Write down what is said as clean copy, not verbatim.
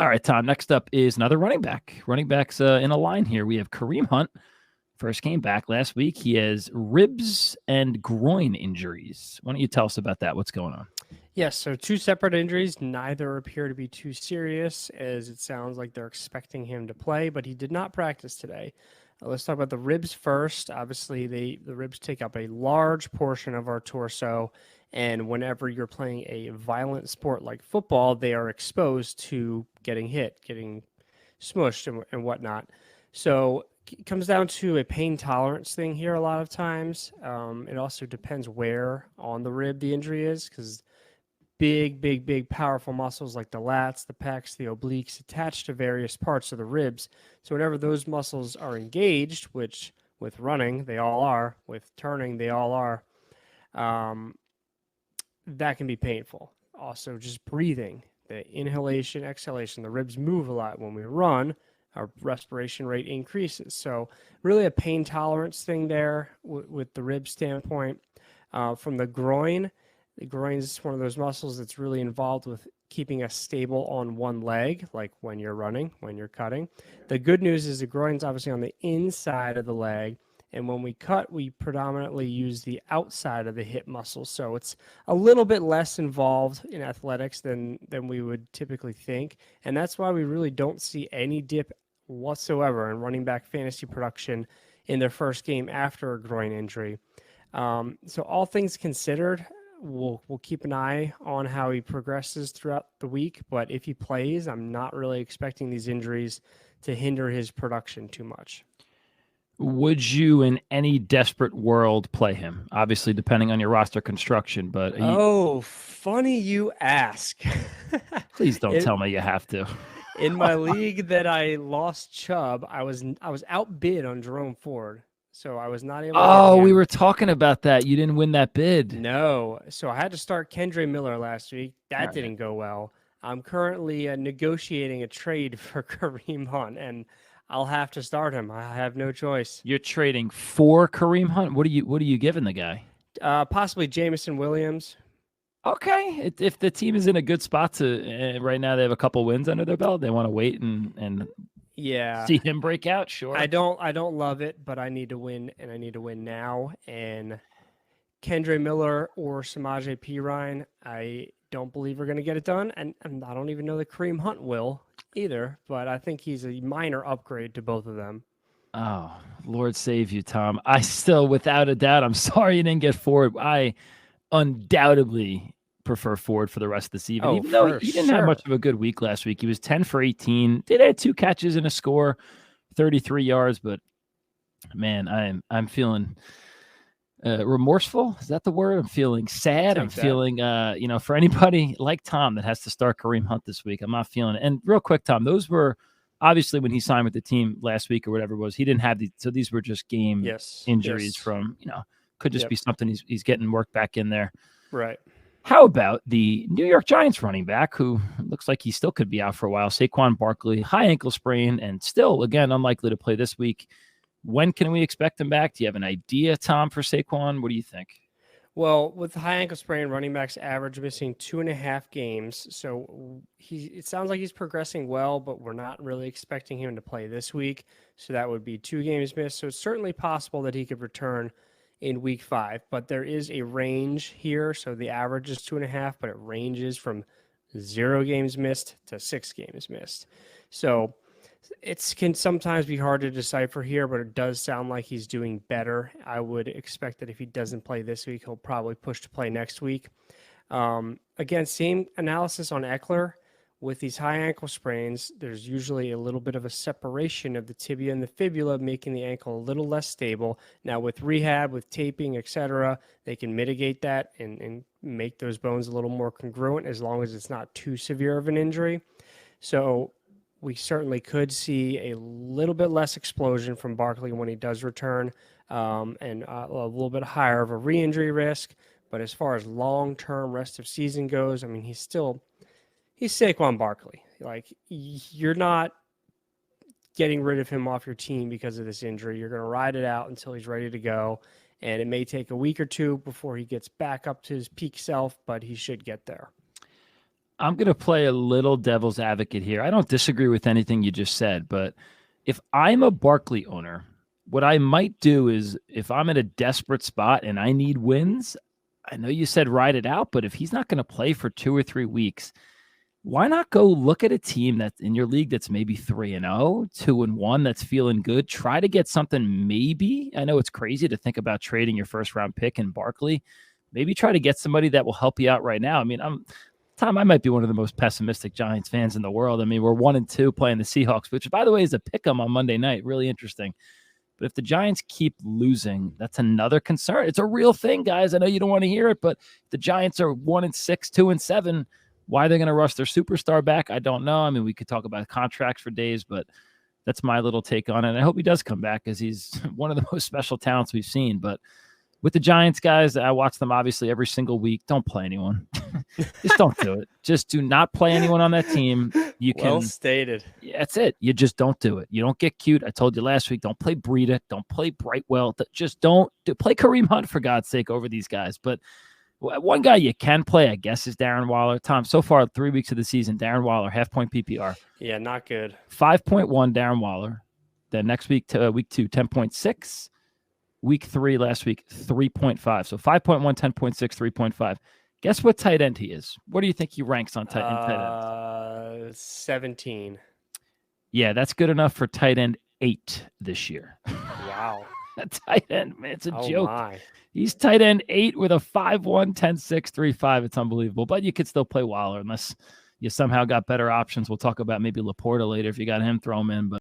All right, Tom. Next up is another running back. Running backs in a line here. We have Kareem Hunt. First came back last week. He has ribs and groin injuries. Why don't you tell us about that? What's going on? Yes, so two separate injuries. Neither appear to be too serious, as it sounds like they're expecting him to play, but he did not practice today. Let's talk about the ribs first. Obviously, the ribs take up a large portion of our torso, and whenever you're playing a violent sport like football, they are exposed to getting hit, getting smushed, and whatnot. So it comes down to a pain tolerance thing here a lot of times. It also depends where on the rib the injury is, because big, powerful muscles like the lats, the pecs, the obliques attached to various parts of the ribs. So whenever those muscles are engaged, which with running they all are, with turning they all are, um, that can be painful. Also, just breathing, the inhalation, exhalation, the ribs move a lot when we run. Our respiration rate increases. So, really, a pain tolerance thing there with the rib standpoint. From the groin is one of those muscles that's really involved with keeping us stable on one leg, like when you're running, when you're cutting. The good news is the groin's obviously on the inside of the leg. And when we cut, we predominantly use the outside of the hip muscle. So it's a little bit less involved in athletics than we would typically think. And that's why we really don't see any dip whatsoever in running back fantasy production in their first game after a groin injury. So all things considered, we'll keep an eye on how he progresses throughout the week. But if he plays, I'm not really expecting these injuries to hinder his production too much. Would you, in any desperate world, play him? Obviously, depending on your roster construction, but Oh, funny you ask. please don't in, tell me you have to. in my league that I lost Chubb, I was outbid on Jerome Ford, so I was not able to get Oh, we him. were talking about that. You didn't win that bid. No, so I had to start Kendre Miller last week. All That right. didn't go well. I'm currently negotiating a trade for Kareem Hunt, and I'll have to start him. I have no choice. You're trading for Kareem Hunt. What are you giving the guy? Possibly Jamison Williams. Okay, if the team is in a good spot to right now, they have a couple wins under their belt. They want to wait and Yeah, see him break out. I Sure. don't I don't love it, but I need to win, and I need to win now. And Kendre Miller or Samaje Perine, I don't believe are going to get it done, and I don't even know that Kareem Hunt will either. But I think he's a minor upgrade to both of them. Oh, Lord save you, Tom. I still, without a doubt, I'm sorry you didn't get Ford. I undoubtedly prefer Ford for the rest of the season, Oh, even though for he didn't have much sure. of a good week last week. He was 10 for 18, did have 2 catches and a score, 33 yards, but man, I'm feeling remorseful. Is that the word? I'm feeling I'll sad. I'm take that. feeling, for anybody like Tom that has to start Kareem Hunt this week, I'm not feeling it. And real quick, Tom, those were obviously when he signed with the team last week or whatever it was, he didn't have these. So these were just game Yes. injuries Yes. from, could just Yep. be something he's getting work back in there. Right. How about the New York Giants running back who looks like he still could be out for a while? Saquon Barkley, high ankle sprain, and still, again, unlikely to play this week. When can we expect him back? Do you have an idea, Tom, for Saquon? What do you think? Well, with the high ankle sprain, running backs average missing 2.5 games. So it sounds like he's progressing well, but we're not really expecting him to play this week. So that would be 2 games missed. So it's certainly possible that he could return in week 5, but there is a range here. So the average is 2.5, but it ranges from 0 games missed to 6 games missed. So it can sometimes be hard to decipher here, but it does sound like he's doing better. I would expect that if he doesn't play this week, he'll probably push to play next week. Again, same analysis on Eckler. With these high ankle sprains, there's usually a little bit of a separation of the tibia and the fibula, making the ankle a little less stable. Now, with rehab, with taping, etc., they can mitigate that and make those bones a little more congruent as long as it's not too severe of an injury. So we certainly could see a little bit less explosion from Barkley when he does return, and a little bit higher of a re-injury risk. But as far as long-term rest of season goes, I mean, he's Saquon Barkley. Like, you're not getting rid of him off your team because of this injury. You're going to ride it out until he's ready to go, and it may take a week or two before he gets back up to his peak self, but he should get there. I'm going to play a little devil's advocate here. I don't disagree with anything you just said, but if I'm a Barkley owner, what I might do is if I'm in a desperate spot and I need wins, I know you said ride it out, but if he's not going to play for 2 or 3 weeks, why not go look at a team that's in your league that's maybe 3-0, 2-1, that's feeling good? Try to get something maybe. I know it's crazy to think about trading your first round pick in Barkley. Maybe try to get somebody that will help you out right now. I mean, Tom, I might be one of the most pessimistic Giants fans in the world. I mean, we're 1-2 playing the Seahawks, which, by the way, is a pick 'em on Monday night. Really interesting. But if the Giants keep losing, that's another concern. It's a real thing, guys. I know you don't want to hear it, but the Giants are 1-6, 2-7. Why they're going to rush their superstar back, I don't know. I mean, we could talk about contracts for days, but that's my little take on it. And I hope he does come back because he's one of the most special talents we've seen. But with the Giants, guys, I watch them obviously every single week. Don't play anyone. Just don't do it. Just do not play anyone on that team. You can. Well stated. Yeah, that's it. You just don't do it. You don't get cute. I told you last week, don't play Breida. Don't play Brightwell. Just don't play Kareem Hunt, for God's sake, over these guys. But one guy you can play, I guess, is Darren Waller. Tom, so far, 3 weeks of the season, Darren Waller, half-point PPR. Yeah, not good. 5.1 Darren Waller. Then next week, week 2, 10.6. Week 3 last week, 3.5. So 5.1, 10.6, 3.5. Guess what tight end he is? What do you think he ranks on tight end? 17. Yeah, that's good enough for tight end 8 this year. Wow. A tight end, man, it's a joke. My. He's tight end 8 with a 5.1, 10.6, 3.5. It's unbelievable. But you could still play Waller unless you somehow got better options. We'll talk about maybe Laporta later if you got him, throw him in. But